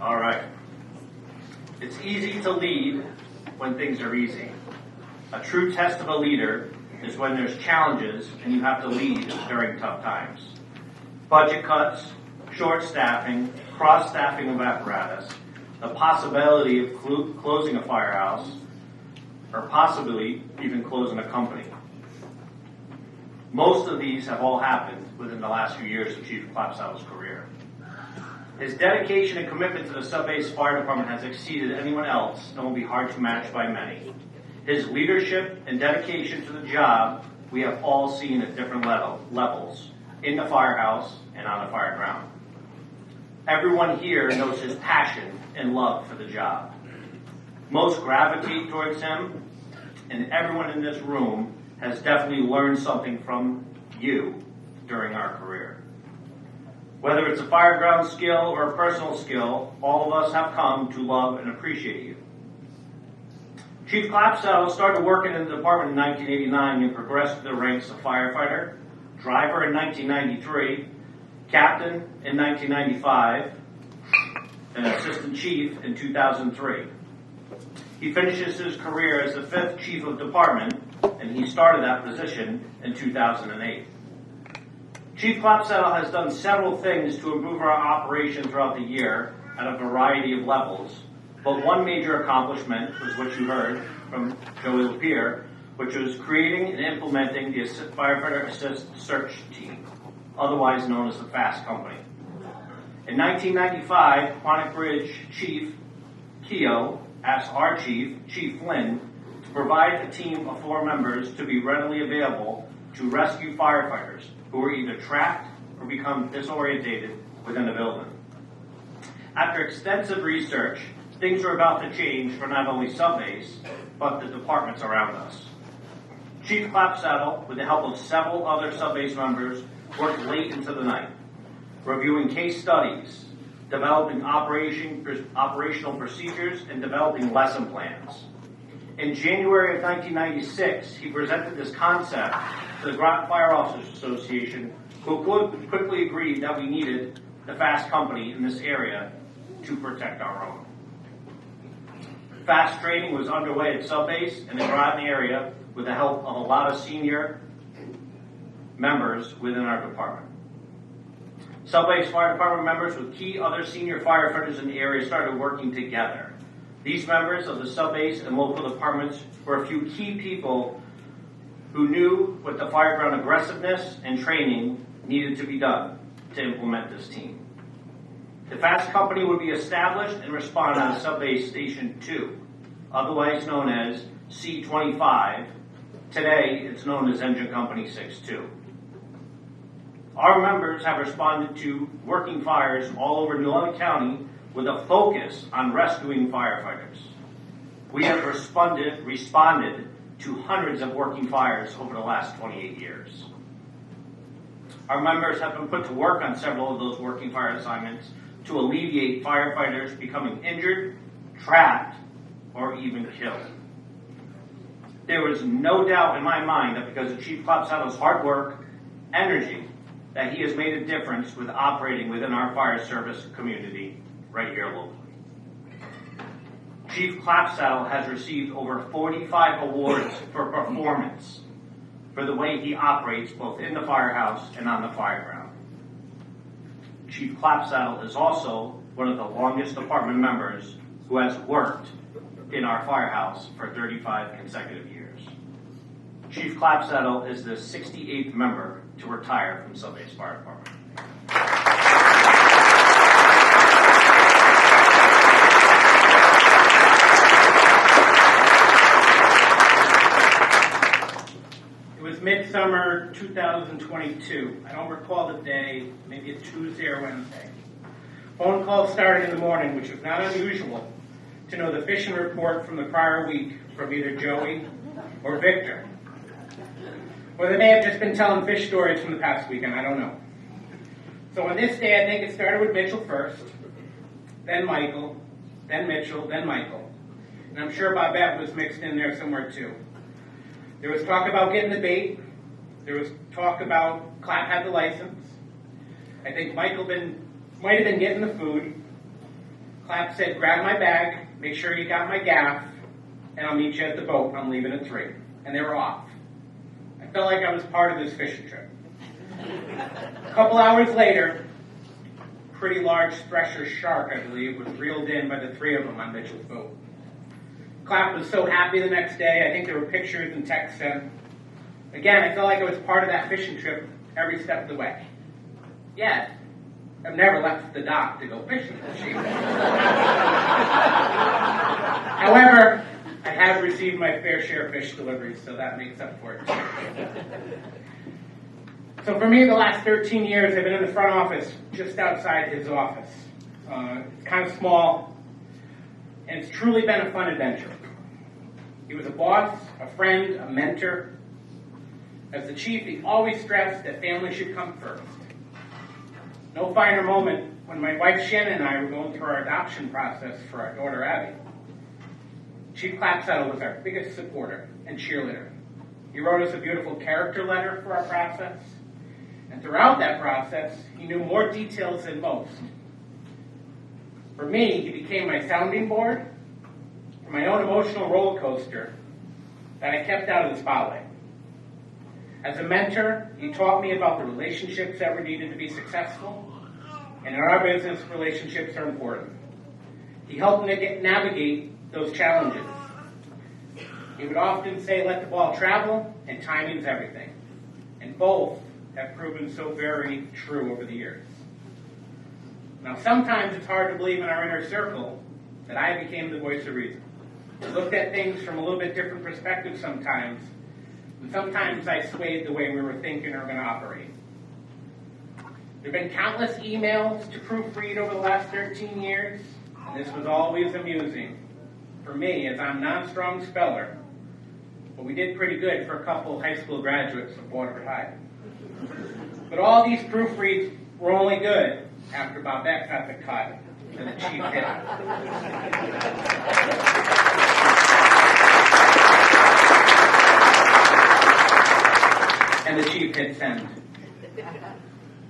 All right. It's easy to lead when things are easy. A true test of a leader is when there's challenges and you have to lead during tough times. Budget cuts, short staffing, cross-staffing of apparatus, the possibility of closing a firehouse, or possibly even closing a company. Most of these have all happened within the last few years of Chief Clapsaddle's career. His dedication and commitment to the sub-base fire department has exceeded anyone else and will be hard to match by many. His leadership and dedication to the job we have all seen at different levels, in the firehouse and on the fire ground. Everyone here knows his passion and love for the job. Most gravitate towards him, and everyone in this room has definitely learned something from you during our career. Whether it's a fireground skill or a personal skill, all of us have come to love and appreciate you. Chief Clapsaddle started working in the department in 1989 and progressed to the ranks of firefighter, driver in 1993, captain in 1995, and assistant chief in 2003. He finishes his career as the 5th chief of department, and he started that position in 2008. Chief Clapsaddle has done several things to improve our operation throughout the year at a variety of levels, but one major accomplishment was what you heard from Joey Lapierre, which was creating and implementing the Firefighter Assist Search Team, otherwise known as the FAST Company. In 1995, Quantic Bridge Chief Keogh asked our chief, Chief Flynn, to provide a team of 4 members to be readily available to rescue firefighters who were either trapped or become disorientated within the building. After extensive research, things were about to change for not only sub-base, but the departments around us. Chief Clapsaddle, with the help of several other sub-base members, worked late into the night, reviewing case studies, developing operational procedures, and developing lesson plans. In January of 1996, he presented this concept to the Groton Fire Officers Association, who quickly agreed that we needed the FAST Company in this area to protect our own. FAST training was underway at sub-base in the Groton area with the help of a lot of senior members within our department. Sub-base fire department members with key other senior firefighters in the area started working together. These members of the sub-base and local departments were a few key people who knew what the fireground aggressiveness and training needed to be done to implement this team. The FAST Company would be established and respond on Sub-Base Station 2, otherwise known as C-25. Today, it's known as Engine Company 6-2. Our members have responded to working fires all over New Orleans County with a focus on rescuing firefighters. We have responded to hundreds of working fires over the last 28 years. Our members have been put to work on several of those working fire assignments to alleviate firefighters becoming injured, trapped, or even killed. There was no doubt in my mind that because of Chief Clapsaddle's hard work, energy, that he has made a difference with operating within our fire service community right here locally. Chief Clapsaddle has received over 45 awards for performance for the way he operates both in the firehouse and on the fire ground. Chief Clapsaddle is also one of the longest department members who has worked in our firehouse for 35 consecutive years. Chief Clapsaddle is the 68th member to retire from Sub-Base Fire Department. It was midsummer 2022. I don't recall the day, maybe a Tuesday or Wednesday. Phone call started in the morning, which was not unusual, to know the fishing report from the prior week from either Joey or Victor. Or they may have just been telling fish stories from the past weekend, I don't know. So on this day, I think it started with Mitchell first, then Michael, then Mitchell, then Michael. And I'm sure Bobette was mixed in there somewhere too. There was talk about getting the bait. There was talk about Clap had the license. I think Michael might have been getting the food. Clapp said, grab my bag, make sure you got my gaff, and I'll meet you at the boat. I'm leaving at 3. And they were off. I felt like I was part of this fishing trip. A couple hours later, a pretty large thresher shark, I believe, was reeled in by the 3 of them on Mitchell's boat. Clapp was so happy the next day. I think there were pictures and texts sent. Again, I felt like I was part of that fishing trip every step of the way. Yet, I've never left the dock to go fishing with sheep. However, I have received my fair share of fish deliveries, so that makes up for it. So for me, the last 13 years, I've been in the front office, just outside his office. It's kind of small, and it's truly been a fun adventure. He was a boss, a friend, a mentor. As the chief, he always stressed that family should come first. No finer moment when my wife Shannon and I were going through our adoption process for our daughter Abby. Chief Clapsaddle was our biggest supporter and cheerleader. He wrote us a beautiful character letter for our process, and throughout that process, he knew more details than most. For me, he became my sounding board for my own emotional roller coaster that I kept out of the spotlight. As a mentor, he taught me about the relationships that were needed to be successful, and in our business, relationships are important. He helped navigate those challenges. He would often say, let the ball travel, and timing's everything. And both have proven so very true over the years. Now, sometimes it's hard to believe in our inner circle that I became the voice of reason. I looked at things from a little bit different perspective sometimes, and sometimes I swayed the way we were thinking or going to operate. There have been countless emails to proofread over the last 13 years, and this was always amusing for me, as I'm a non-strong speller, but we did pretty good for a couple high school graduates of Waterford High. But all these proofreads were only good after Bobette got the cut and the chief hit. And the chief hit send.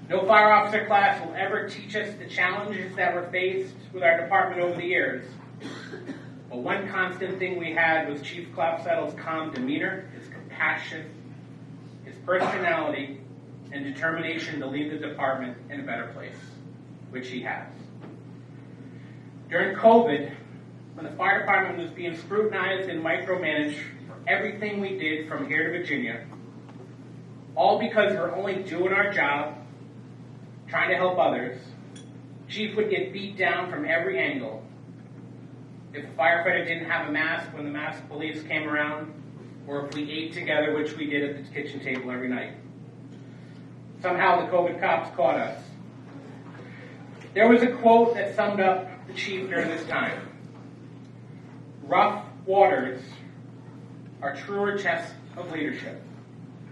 No fire officer class will ever teach us the challenges that were faced with our department over the years. But one constant thing we had was Chief Clapsaddle's calm demeanor, his compassion, his personality, and determination to lead the department in a better place, which he has. During COVID, when the fire department was being scrutinized and micromanaged for everything we did from here to Virginia, all because we're only doing our job, trying to help others, Chief would get beat down from every angle. If a firefighter didn't have a mask when the masked police came around, or if we ate together, which we did at the kitchen table every night. Somehow the COVID cops caught us. There was a quote that summed up the chief during this time. Rough waters are truer tests of leadership.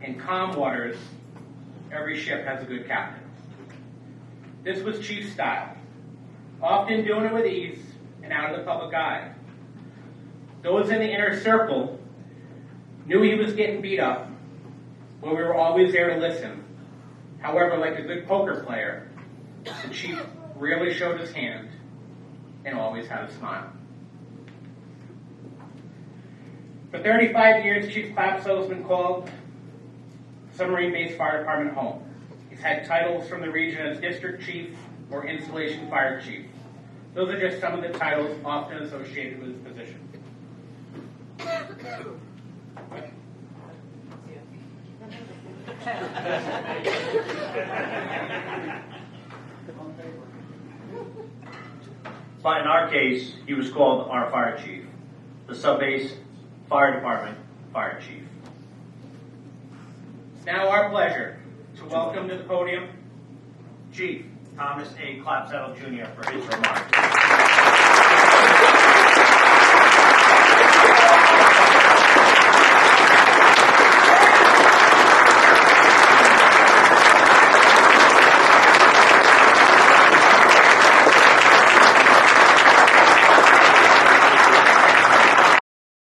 In calm waters, every ship has a good captain. This was Chief's style, often doing it with ease and out of the public eye. Those in the inner circle knew he was getting beat up, but we were always there to listen. However, like a good poker player, the chief rarely showed his hand and always had a smile. For 35 years, Chief Clapsaddle has been called Submarine-Based Fire Department home. He's had titles from the region as District Chief or Installation Fire Chief. Those are just some of the titles often associated with his position. But in our case, he was called our fire chief, the sub-base fire department fire chief. It's now our pleasure to welcome to the podium Chief Thomas A. Clapsaddle Jr. for his remarks.